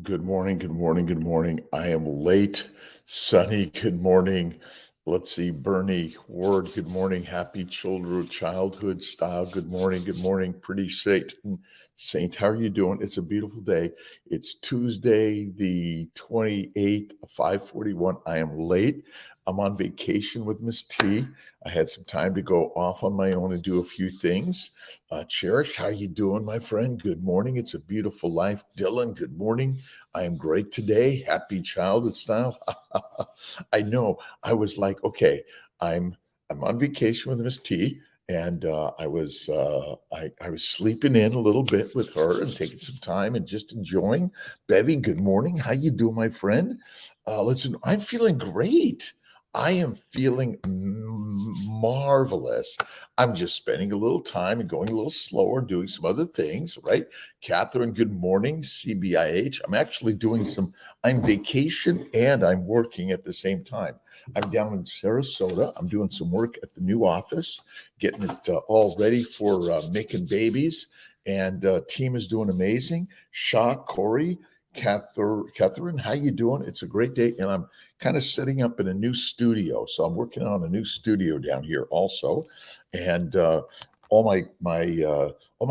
Good morning, good morning, good morning. I am late. Sunny, good morning. Let's see, Bernie Ward, good morning. Happy childhood style. Good morning. Pretty Saint, how are you doing? It's a beautiful day. It's Tuesday, the 28th, 5:41. I am late. I'm on vacation with Miss T. I had some time to go off on my own and do a few things. Cherish, how you doing, my friend? Good morning. It's a beautiful life. Dylan, good morning. I am great today. Happy childhood style. I know. I was like, okay, I'm on vacation with Miss T, and I was sleeping in a little bit with her and taking some time and just enjoying. Bevy, good morning. How you doing, my friend? Listen, I'm feeling great. I am feeling marvelous. I'm just spending a little time and going a little slower, doing some other things, right? Catherine, good morning. CBIH. I'm vacation and I'm working at the same time. I'm down in Sarasota. I'm doing some work at the new office, getting it all ready for making babies. And team is doing amazing. Shaw, Corey, Catherine, how you doing? It's a great day, and I'm kind of setting up in a new studio. So I'm working on a new studio down here also, and all my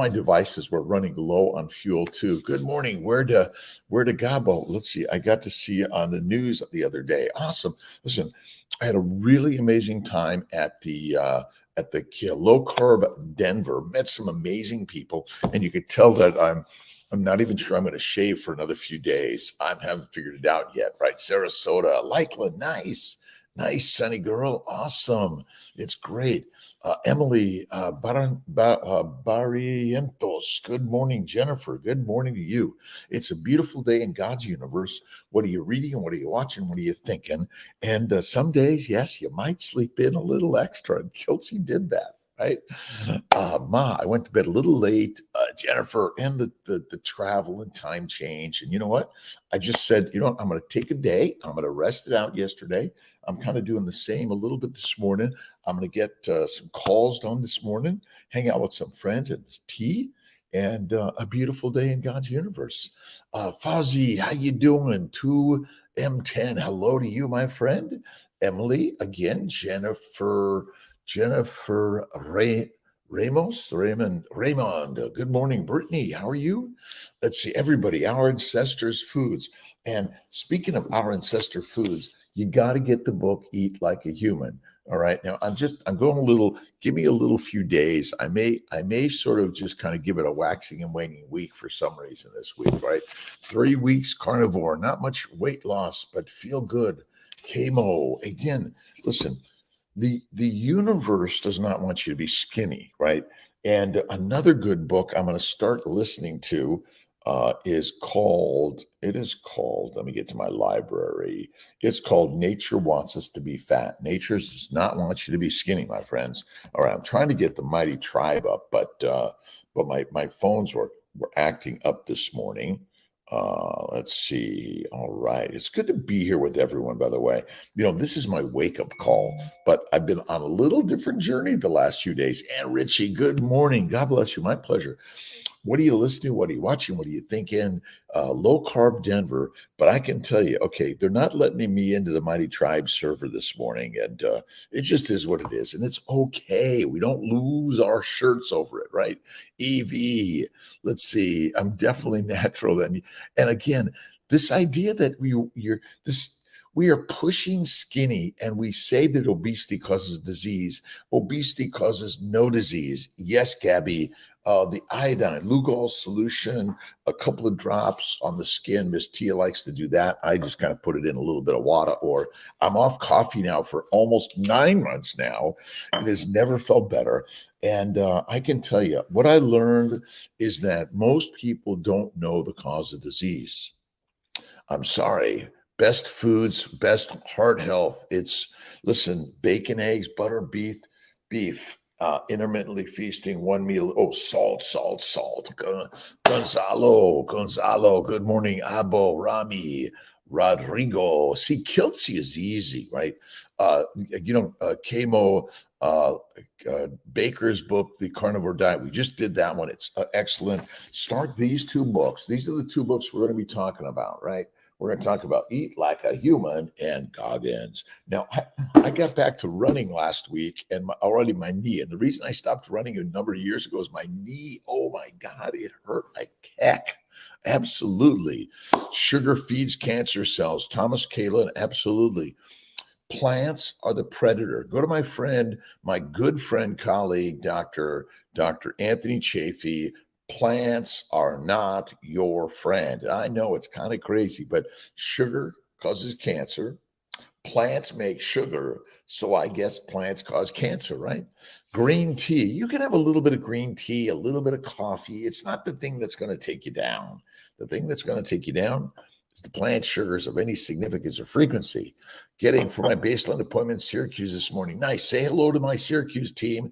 devices were running low on fuel too. Good morning. Where to Gabo? Let's see. I got to see you on the news the other day. Awesome. Listen, I had a really amazing time at the low carb Denver. Met some amazing people, and you could tell that I'm not even sure I'm going to shave for another few days. I haven't figured it out yet, right? Sarasota, Lakeland, nice, sunny girl, awesome. It's great. Emily Barrientos, good morning, Jennifer. Good morning to you. It's a beautiful day in God's universe. What are you reading? What are you watching? What are you thinking? And some days, yes, you might sleep in a little extra. And Kelsey did that. Right, I went to bed a little late. Jennifer, and the travel and time change, and you know what? I just said, you know what? I'm going to take a day. I'm going to rest it out yesterday. I'm kind of doing the same a little bit this morning. I'm going to get some calls done this morning, hang out with some friends and tea, and a beautiful day in God's universe. Fauzi, how you doing? 2M10. Hello to you, my friend. Emily, again, Jennifer Raymond. Good morning, Brittany. How are you? Let's see, everybody, our ancestors' foods. And speaking of our ancestor foods, you got to get the book Eat Like a Human. All right. Now I'm going a little, give me a little few days. I may sort of just kind of give it a waxing and waning week for some reason this week, right? 3 weeks carnivore, not much weight loss, but feel good. Chemo. Again, listen, the universe does not want you to be skinny, right? And another good book I'm going to start listening to it is called, let me get to my library. It's called Nature Wants Us to Be Fat. Nature does not want you to be skinny, my friends. All right, I'm trying to get the Mighty Tribe up, but my phones were acting up this morning. Let's see. All right. It's good to be here with everyone, by the way. You know, this is my wake up call, but I've been on a little different journey the last few days. And Richie, good morning. God bless you. My pleasure. What are you listening to? What are you watching? What are you thinking? Low carb Denver. But I can tell you, okay, they're not letting me into the Mighty Tribe server this morning. And it just is what it is. And it's okay. We don't lose our shirts over it, right? EV. Let's see. I'm definitely natural. And again, this idea that we are pushing skinny and we say that obesity causes disease. Obesity causes no disease. Yes, Gabby, the iodine, Lugol solution, a couple of drops on the skin. Miss Tia likes to do that. I just kind of put it in a little bit of water, or I'm off coffee now for almost 9 months now. It has never felt better. And I can tell you what I learned is that most people don't know the cause of disease. I'm sorry. Best foods, best heart health. Listen, bacon, eggs, butter, beef, intermittently feasting, one meal. Oh, salt. Gonzalo, good morning. Abo, Rami, Rodrigo. See, Kiltsy is easy, right? Camo Baker's book, The Carnivore Diet. We just did that one. It's excellent. Start these two books. These are the two books we're going to be talking about, right? We're going to talk about Eat Like a Human and Goggins. Now, I got back to running last week and already my knee. And the reason I stopped running a number of years ago is my knee. Oh my God, it hurt like heck. Absolutely. Sugar feeds cancer cells. Thomas Kalin, absolutely. Plants are the predator. Go to my friend, my good friend, colleague, Dr. Anthony Chafee. Plants are not your friend. And I know it's kind of crazy, but sugar causes cancer. Plants make sugar. So I guess plants cause cancer, right? Green tea. You can have a little bit of green tea, a little bit of coffee. It's not the thing that's going to take you down. The thing that's going to take you down is the plant sugars of any significance or frequency. Getting for my baseline appointment in Syracuse this morning. Nice. Say hello to my Syracuse team.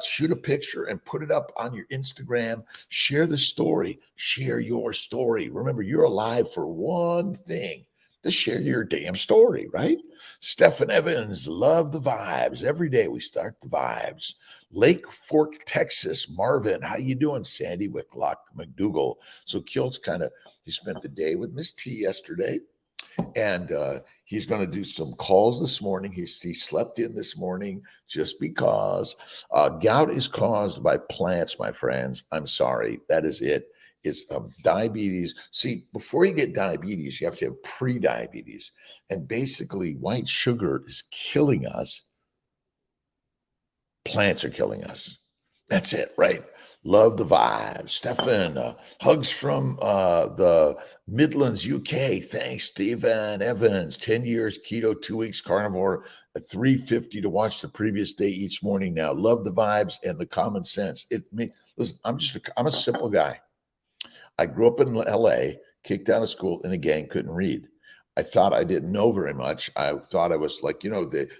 Shoot a picture and put it up on your Instagram. Share the story. Share your story. Remember, you're alive for one thing. To share your damn story, right? Stephen Evans, love the vibes. Every day we start the vibes. Lake Fork, Texas. Marvin, how you doing? Sandy Wicklock, McDougal. So Kilt's he spent the day with Miss T yesterday. And he's going to do some calls this morning. He slept in this morning just because gout is caused by plants, my friends. I'm sorry. That is it. It's diabetes. See, before you get diabetes, you have to have pre-diabetes. And basically, white sugar is killing us. Plants are killing us. That's it, right? Love the vibe. Stefan, hugs from the Midlands, UK. Thanks, Stephen Evans. 10 years keto, 2 weeks carnivore, at 350 to watch the previous day each morning now. Love the vibes and the common sense. Listen, I'm a simple guy. I grew up in LA, kicked out of school in a gang, couldn't read. I thought I didn't know very much. I thought I was like, the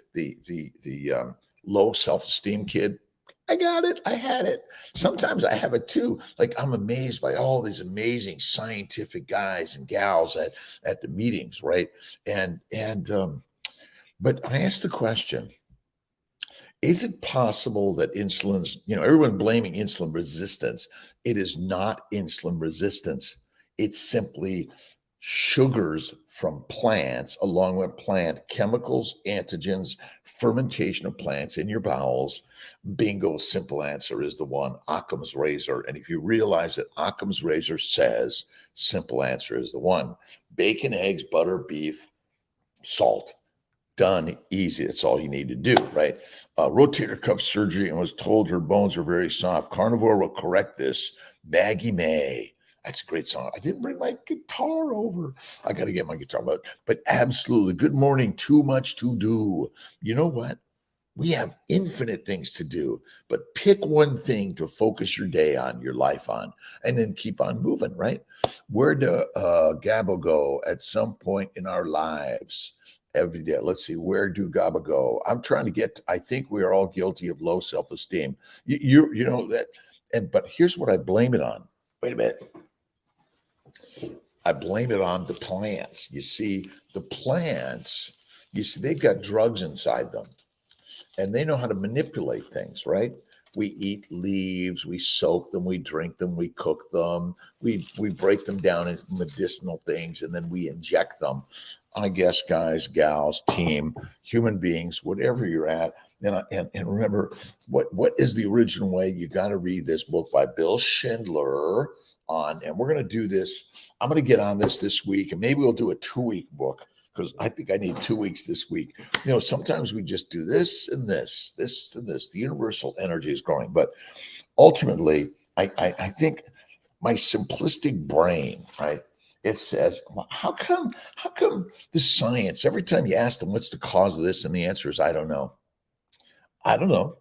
low self-esteem kid. I got it. I had it. Sometimes I have it too. Like I'm amazed by all these amazing scientific guys and gals at the meetings, right? But I asked the question, is it possible that insulin's, everyone blaming insulin resistance? It is not insulin resistance. It's simply sugars from plants, along with plant chemicals, antigens, fermentation of plants in your bowels. Bingo, simple answer is the one, Occam's razor. And if you realize that Occam's razor says simple answer is the one, bacon, eggs, butter, beef, salt. Done, easy. That's all you need to do, right? Rotator cuff surgery and was told her bones are very soft. Carnivore will correct this. Maggie May. That's a great song. I didn't bring my guitar over. I got to get my guitar, but absolutely. Good morning. Too much to do. You know what? We have infinite things to do, but pick one thing to focus your day on, your life on, and then keep on moving, right? Where do Gabbo go at some point in our lives? Every day. Let's see, where do GABA go? I'm trying to I think we are all guilty of low self-esteem. You know that, but here's what I blame it on. Wait a minute. I blame it on the plants. You see, the plants, they've got drugs inside them and they know how to manipulate things, right? We eat leaves, we soak them, we drink them, we cook them, we break them down into medicinal things, and then we inject them. I guess, guys, gals, team, human beings, whatever you're at. And remember, what is the original way? You got to read this book by Bill Schindler and we're going to do this. I'm going to get on this week, and maybe we'll do a 2-week book because I think I need 2 weeks this week. Sometimes we just do this and this, this and this. The universal energy is growing. But ultimately, I think my simplistic brain, right? It says, how come the science, every time you ask them what's the cause of this, and the answer is, I don't know. I don't know.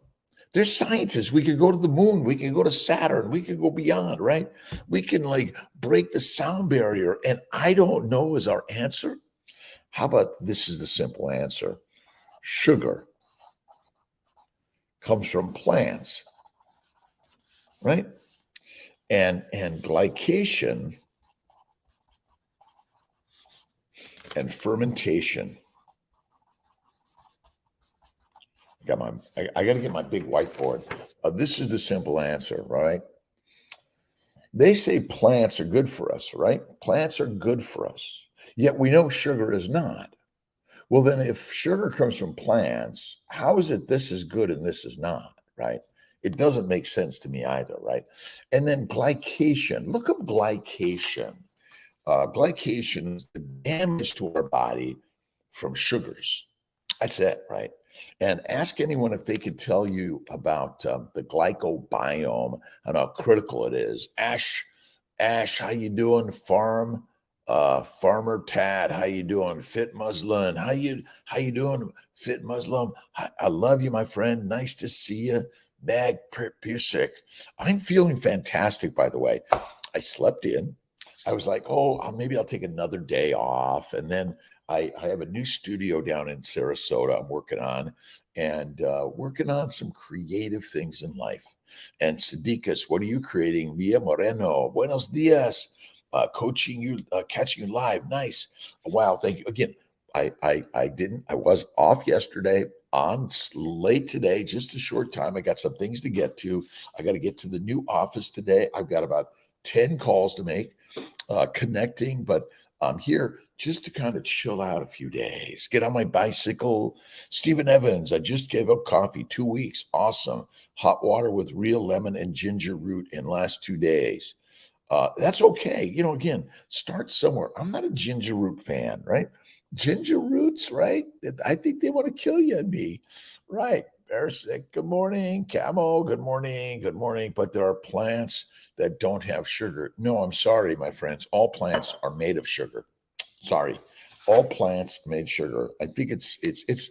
There's scientists. We could go to the moon. We could go to Saturn. We could go beyond, right? We can break the sound barrier. And I don't know is our answer. How about this is the simple answer? Sugar comes from plants, right? And glycation and fermentation. I got to get my big whiteboard. This is the simple answer, right? They say plants are good for us, right? Plants are good for us. Yet we know sugar is not. Well, then if sugar comes from plants, how is it this is good and this is not, right? It doesn't make sense to me either, right? And then glycation. Look up glycation. Glycation is the damage to our body from sugars. That's it, right? And ask anyone if they could tell you about the glycobiome and how critical it is. Ash, how you doing, Farmer Tad? How you doing, Fit Muslim? How you doing, Fit Muslim? I love you, my friend. Nice to see you, Mag Piersick. I'm feeling fantastic, by the way. I slept in. I was like, oh, maybe I'll take another day off. And then I have a new studio down in Sarasota I'm working on and working on some creative things in life. And Sadiqas, what are you creating? Mia Moreno, buenos dias. Coaching you, catching you live. Nice. Wow. Thank you. Again, I was off yesterday, on late today, just a short time. I got some things to get to. I got to get to the new office today. I've got about 10 calls to make, connecting, but I'm here just to kind of chill out a few days, get on my bicycle. Stephen Evans, I just gave up coffee 2 weeks. Awesome. Hot water with real lemon and ginger root in last 2 days. That's okay. Again, start somewhere. I'm not a ginger root fan, right? Ginger roots, right? I think they want to kill you and me, right? Bearsick, good morning. Camo, good morning. Good morning. But there are plants that don't have sugar. No, I'm sorry, my friends. All plants are made of sugar. Sorry, all plants made sugar. I think it's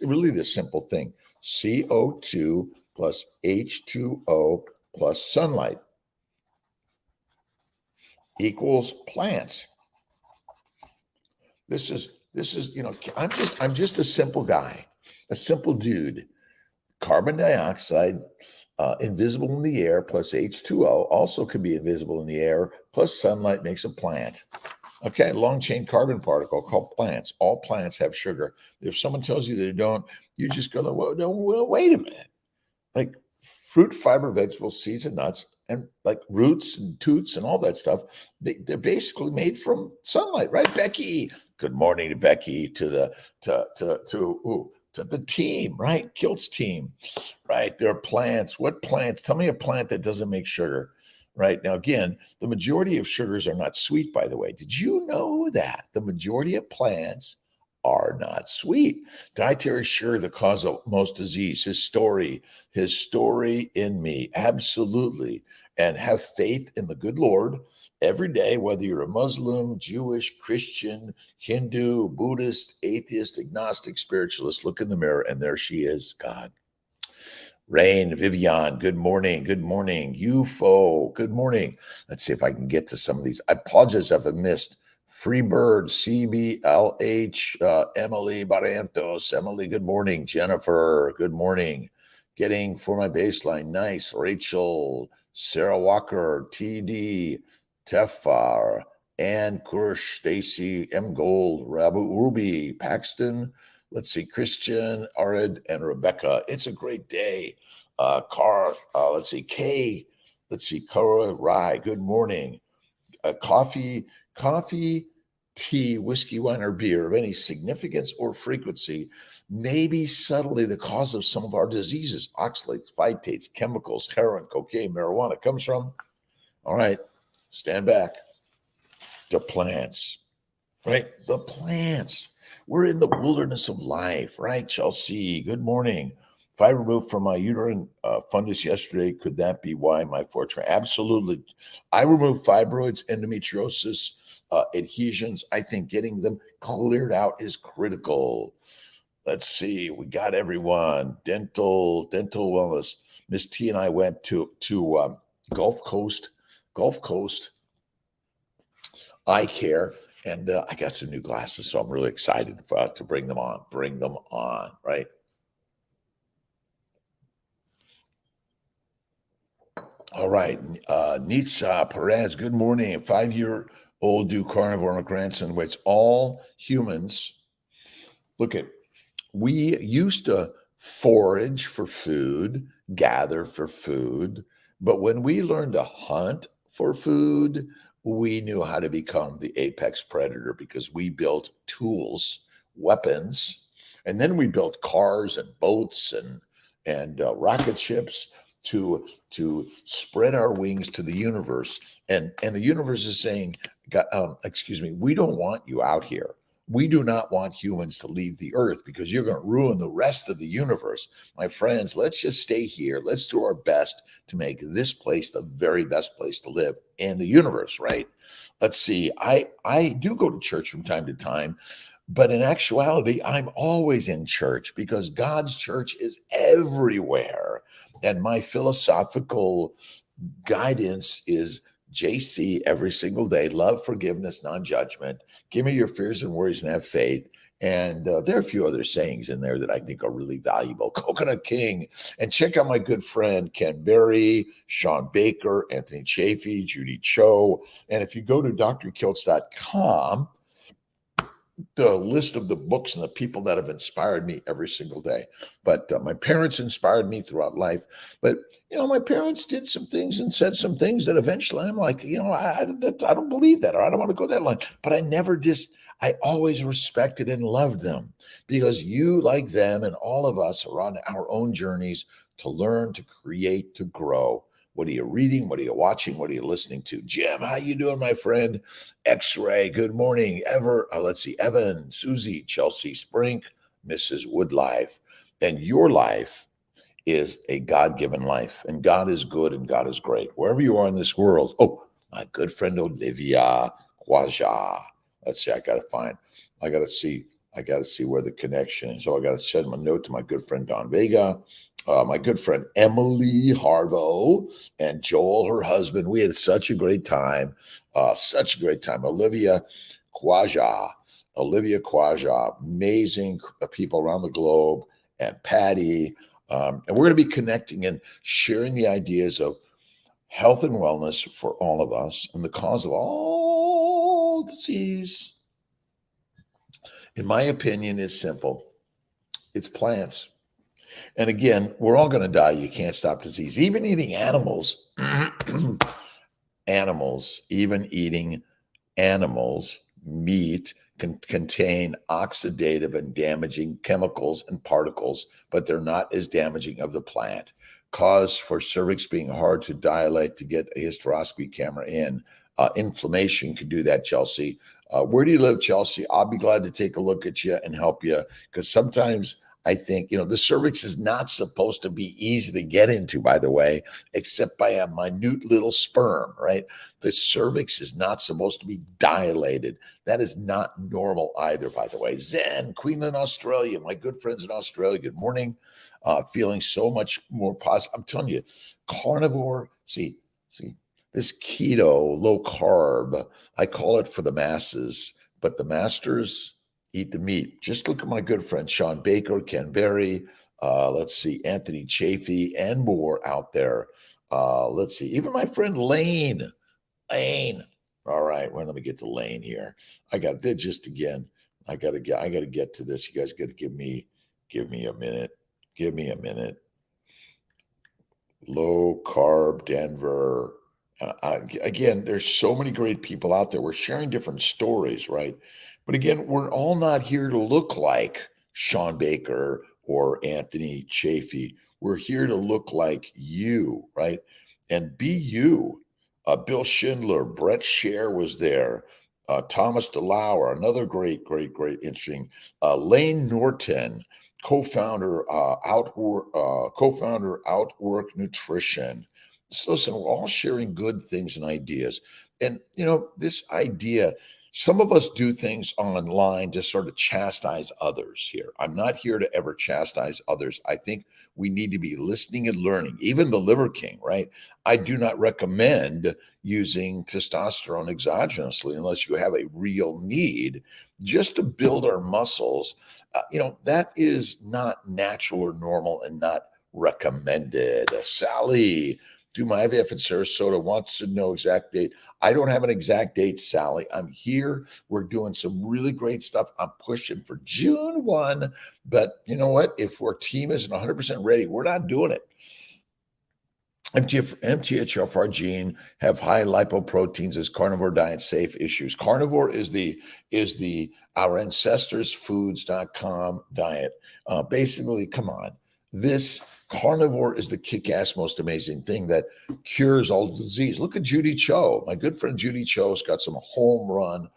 really this simple thing: CO2 plus H2O plus sunlight equals plants. This is I'm just a simple guy, a simple dude. Carbon dioxide, invisible in the air, plus H2O also can be invisible in the air, plus sunlight makes a plant. Okay, long chain carbon particle called plants. All plants have sugar. If someone tells you they don't, you're just going to, well, wait a minute. Like fruit, fiber, vegetables, seeds, and nuts, and like roots and toots and all that stuff, they're basically made from sunlight, right? Becky, good morning to Becky, to the team, right? Kilt's team, right? There are plants. What plants? Tell me a plant that doesn't make sugar. Right now, again, the majority of sugars are not sweet, by the way. Did you know that the majority of plants are not sweet? Dietary sugar, the cause of most disease. His story in me, absolutely. And have faith in the good Lord every day, whether you're a Muslim, Jewish, Christian, Hindu, Buddhist, atheist, agnostic, spiritualist. Look in the mirror, and there she is, God. Rain, Vivian, good morning. Good morning. UFO, good morning. Let's see if I can get to some of these. I apologize if I missed. Freebird, CBLH, Emily Barrientos. Emily, good morning. Jennifer, good morning. Getting for my baseline. Nice. Rachel, Sarah Walker, TD, Tefar, Ann Kursh, Stacy, M. Gold, Rabu Ruby, Paxton. Let's see, Christian, Arid, and Rebecca. It's a great day. Let's see, Kay. Let's see, Kara Rye. Good morning. Coffee, tea, whiskey, wine, or beer of any significance or frequency may be subtly the cause of some of our diseases. Oxalates, phytates, chemicals, heroin, cocaine, marijuana comes from. All right, stand back. The plants, right? The plants. We're in the wilderness of life, right? Chelsea, good morning. If I removed from my uterine fundus yesterday, could that be why my fortune? Absolutely. I removed fibroids, endometriosis, adhesions. I think getting them cleared out is critical. Let's see. We got everyone. Dental wellness. Miss T and I went to Gulf Coast Eye Care, and I got some new glasses, so I'm really excited to bring them on. Right? All right. Nitsa Perez, good morning. 5-year Old do carnivore, my grandson waits. All humans, look at, we used to forage for food, gather for food, but when we learned to hunt for food, we knew how to become the apex predator because we built tools, weapons, and then we built cars and boats and rocket ships to spread our wings to the universe. And the universe is saying, excuse me, we don't want you out here. We do not want humans to leave the earth because you're going to ruin the rest of the universe. My friends, let's just stay here. Let's do our best to make this place the very best place to live in the universe, right? Let's see. I do go to church from time to time, but in actuality, I'm always in church because God's church is everywhere. And my philosophical guidance is JC every single day: love, forgiveness, non-judgment. Give me your fears and worries and have faith. And there are a few other sayings in there that I think are really valuable. Coconut King. And check out my good friend Ken Berry, Sean Baker, Anthony Chafee, Judy Cho. And if you go to drkiltz.com, the list of the books and the people that have inspired me every single day. But my parents inspired me throughout life. But, my parents did some things and said some things that eventually I'm like, I don't believe that, or I don't want to go that line. But I always respected and loved them because you, like them, and all of us are on our own journeys to learn, to create, to grow. What are you reading? What are you watching? What are you listening to? Jim, how you doing, my friend? X-Ray, good morning. Let's see, Evan, Susie, Chelsea, Sprink, Mrs. Woodlife. And your life is a God-given life. And God is good and God is great. Wherever you are in this world. Oh, my good friend Olivia Quaja. Let's see, I got to see where the connection is. So I got to send my note to my good friend Don Vega. My good friend Emily Harvo and Joel, her husband. We had such a great time. Olivia Quaja, amazing people around the globe, and Patty. And we're going to be connecting and sharing the ideas of health and wellness for all of us and the cause of all disease. In my opinion, is simple. It's plants. And again, we're all going to die. You can't stop disease. Even eating animals, meat can contain oxidative and damaging chemicals and particles, but they're not as damaging of the plant. Cause for cervix being hard to dilate to get a hysteroscopy camera in. Inflammation can do that, Chelsea. Where do you live, Chelsea? I'll be glad to take a look at you and help you, because sometimes I think, the cervix is not supposed to be easy to get into, by the way, except by a minute little sperm, right? The cervix is not supposed to be dilated. That is not normal either, by the way. Zen, Queensland, Australia, my good friends in Australia, good morning. Feeling so much more positive. I'm telling you, carnivore, see, this keto, low carb, I call it for the masses, but the masters eat the meat. Just look at my good friend Sean Baker, Ken Berry, let's see, Anthony Chafee, and more out there. Let's see, even my friend Lane. All right, well, let me get to Lane here. I got to get to this. You guys got to give me a minute. Give me a minute. Low carb Denver. Again, there's so many great people out there. We're sharing different stories, right? But again, we're all not here to look like Sean Baker or Anthony Chafee. We're here to look like you, right? And be you. Bill Schindler, Brett Scher was there. Thomas DeLauer, another great, interesting. Lane Norton, co-founder Outwork Nutrition. So listen, we're all sharing good things and ideas. And, this idea, some of us do things online to sort of chastise others here. I'm not here to ever chastise others. I think we need to be listening and learning. Even the Liver King, right? I do not recommend using testosterone exogenously unless you have a real need just to build our muscles. That is not natural or normal and not recommended. Sally, do my IVF in Sarasota. Wants to know exact date. I don't have an exact date, Sally. I'm here. We're doing some really great stuff. I'm pushing for June 1. But you know what? If our team isn't 100% ready, we're not doing it. MTHFR gene have high lipoproteins as carnivore diet safe issues. Carnivore is the our ancestors foods.com diet. Basically, come on. This carnivore is the kick-ass most amazing thing that cures all disease. Look at Judy Cho. My good friend Judy Cho's got some home run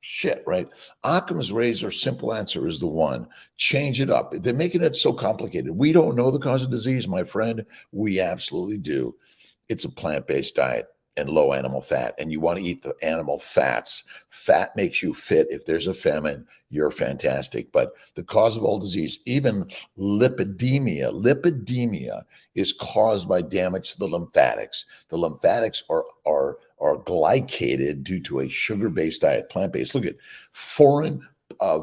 shit, right? Occam's razor, simple answer is the one. Change it up. They're making it so complicated. We don't know the cause of disease, my friend. We absolutely do. It's a plant-based diet and low animal fat, and you want to eat the animal fats. Fat makes you fit. If there's a famine, you're fantastic. But the cause of all disease, even lipidemia is caused by damage to the lymphatics. The lymphatics are glycated due to a sugar-based diet, plant-based. Look at foreign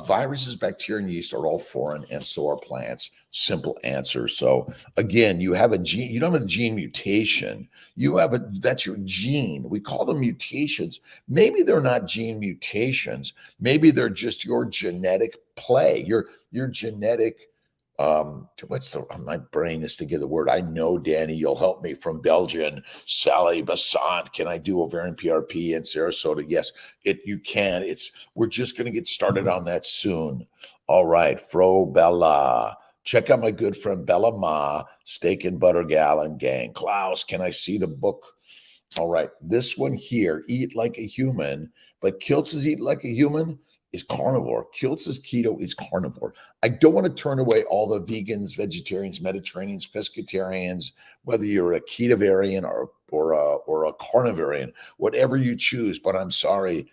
viruses, bacteria, and yeast are all foreign, and so are plants. Simple answer. So again, you have a gene. You don't have a gene mutation. That's your gene. We call them mutations. Maybe they're not gene mutations. Maybe they're just your genetic play. Your genetic. My brain is to get the word. I know, Danny, you'll help me from Belgium. Sally Bassant, can I do ovarian PRP in Sarasota? Yes, you can. We're just going to get started on that soon. All right, Fro Bella. Check out my good friend Bella Ma, Steak and Butter Gal and Gang. Klaus, can I see the book? All right, this one here, Eat Like a Human, but Kiltz's Eat Like a Human is carnivore. Kiltz's keto is carnivore. I don't want to turn away all the vegans, vegetarians, Mediterraneans, pescatarians, whether you're a ketavarian or a carnivorian, whatever you choose. But I'm sorry,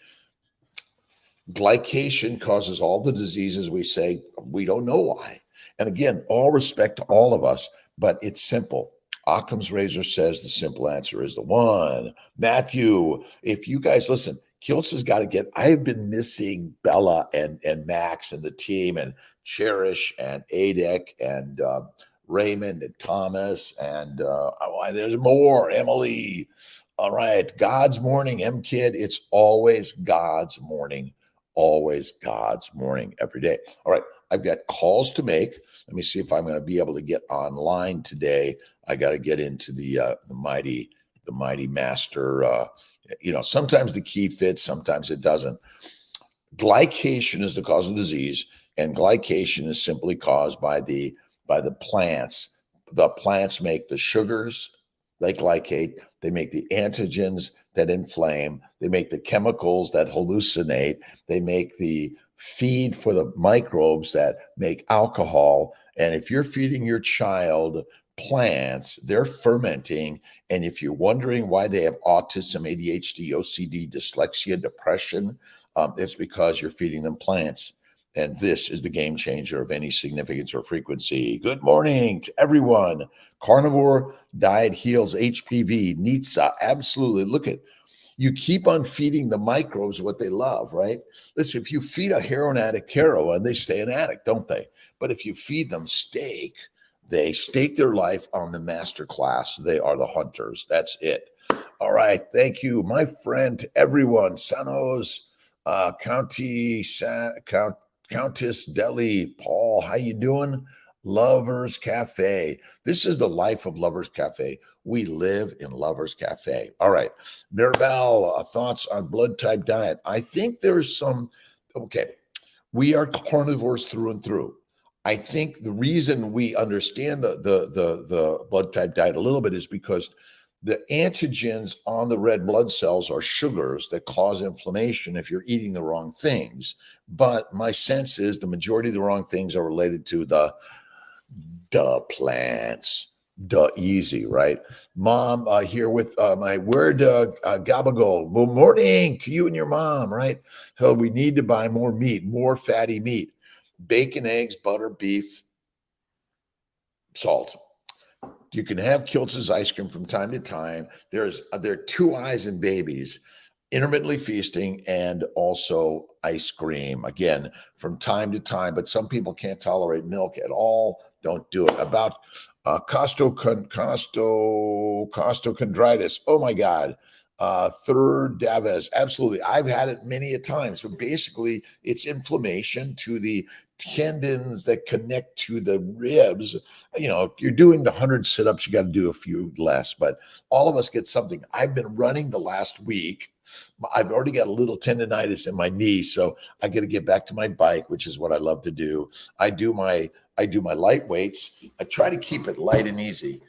glycation causes all the diseases we say. We don't know why. And again, all respect to all of us, but it's simple. Occam's razor says the simple answer is the one. Matthew, if you guys listen, Kiltz has got to get. I have been missing Bella and Max and the team and Cherish and Adek and Raymond and Thomas and there's more. Emily. All right, God's morning, M Kid. It's always God's morning, always God's morning every day. All right, I've got calls to make. Let me see if I'm going to be able to get online today. I got to get into the mighty master. Sometimes the key fits, sometimes it doesn't. Glycation is the cause of disease, and glycation is simply caused by the plants. The plants make the sugars, they glycate. They make the antigens that inflame. They make the chemicals that hallucinate. They make the feed for the microbes that make alcohol. And if you're feeding your child plants, they're fermenting. And if you're wondering why they have autism, ADHD, OCD, dyslexia, depression, it's because you're feeding them plants. And this is the game changer of any significance or frequency. Good morning to everyone. Carnivore diet heals HPV, NITSA. Absolutely. Look at, you keep on feeding the microbes what they love, right? Listen, if you feed a heroin addict heroin, they stay an addict, don't they? But if you feed them steak, they stake their life on the master class. They are the hunters. That's it. All right. Thank you, my friend, everyone. Sanos, Countess Deli, Paul, how you doing? Lovers Cafe. This is the life of Lovers Cafe. We live in Lovers Cafe. All right. Mirabelle, thoughts on blood type diet. I think there's some, okay, we are carnivores through and through. I think the reason we understand the blood type diet a little bit is because the antigens on the red blood cells are sugars that cause inflammation if you're eating the wrong things. But my sense is the majority of the wrong things are related to the plants. Easy, right? Mom, here with my word, Gabagool. Good morning to you and your mom, right? So we need to buy more meat, more fatty meat, bacon, eggs, butter, beef, salt. You can have Kiltz's ice cream from time to time. There are 2 eyes in babies, intermittently feasting and also ice cream, again, from time to time. But some people can't tolerate milk at all. Don't do it. About costochondritis. Oh my God. Third Davis. Absolutely. I've had it many a times. But basically, it's inflammation to the tendons that connect to the ribs. You know, you're doing the 100 sit-ups, you got to do a few less, but all of us get something. I've been running the last week. I've already got a little tendonitis in my knee, so I got to get back to my bike, which is what I love to do. I do my light weights. I try to keep it light and easy.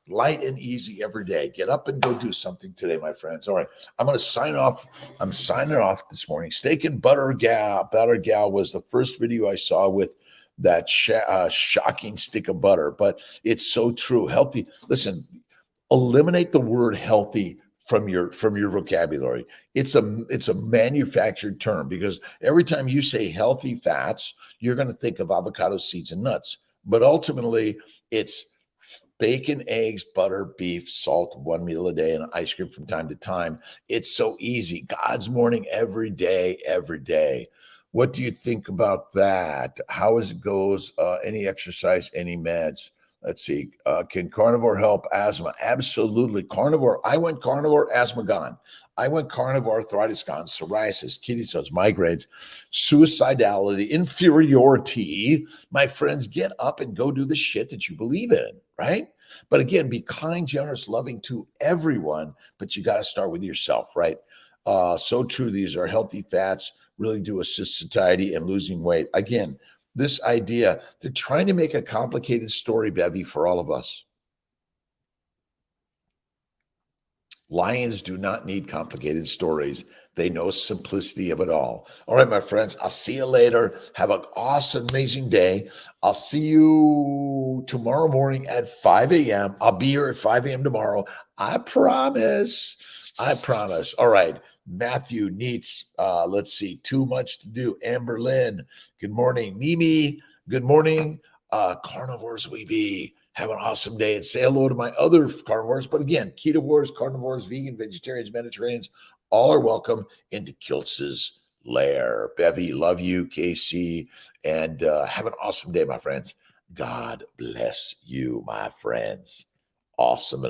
Light and easy every day. Get up and go do something today, my friends. All right, I'm going to sign off. I'm signing off this morning. Steak and Butter Gal. Butter Gal was the first video I saw with that shocking stick of butter, but it's so true. Healthy. Listen, eliminate the word healthy from your vocabulary. It's a manufactured term, because every time you say healthy fats, you're going to think of avocado seeds and nuts. But ultimately, it's bacon, eggs, butter, beef, salt, one meal a day, and ice cream from time to time. It's so easy. God's morning every day, every day. What do you think about that? How is it goes? Any exercise, any meds? Let's see. Can carnivore help asthma? Absolutely. Carnivore. I went carnivore, asthma gone. I went carnivore, arthritis gone, psoriasis, kidney stones, migraines, suicidality, inferiority. My friends, get up and go do the shit that you believe in, right? But again, be kind, generous, loving to everyone, but you got to start with yourself, right? So true. These are healthy fats, really do assist satiety and losing weight. Again, this idea, they're trying to make a complicated story, Bevy, for all of us. Lions do not need complicated stories. They know simplicity of it all. All right, my friends, I'll see you later. Have an awesome, amazing day. I'll see you tomorrow morning at 5 a.m. I'll be here at 5 a.m. tomorrow. I promise. I promise. All right. Matthew needs, let's see, too much to do. Amber Lynn, good morning. Mimi, good morning. Carnivores we be. Have an awesome day, and say hello to my other carnivores. But again, ketovores, carnivores, vegan, vegetarians, Mediterraneans, all are welcome into Kiltz's lair. Bevy, love you, KC, and have an awesome day, my friends. God bless you, my friends. Awesome.